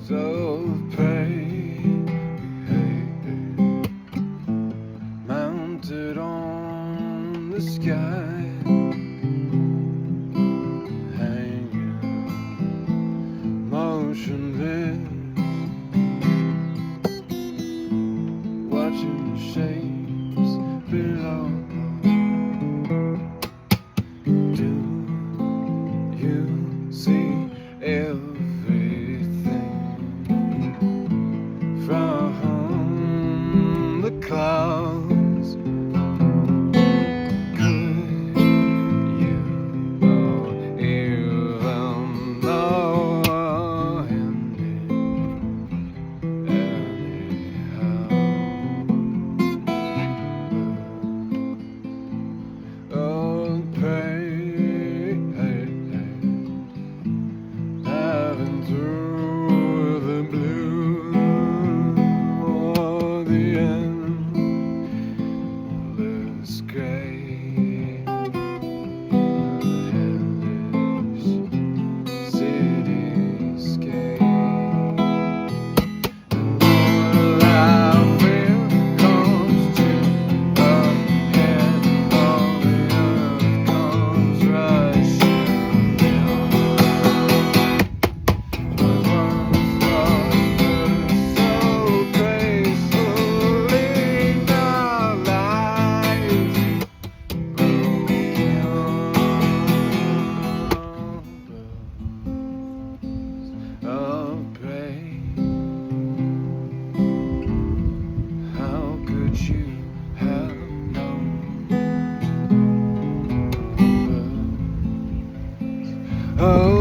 So pain mounted on the sky, hanging motionless, watching the shapes below. Do you see everything from the clouds? Could you even know anyhow? Oh, pain, diving through the blue, oh, the endless gray, endless cityscape. And all I feel comes to a head, all the earth comes rushing down. But once lost, so gracefully our lives broken of pain. How could you have known? Oh,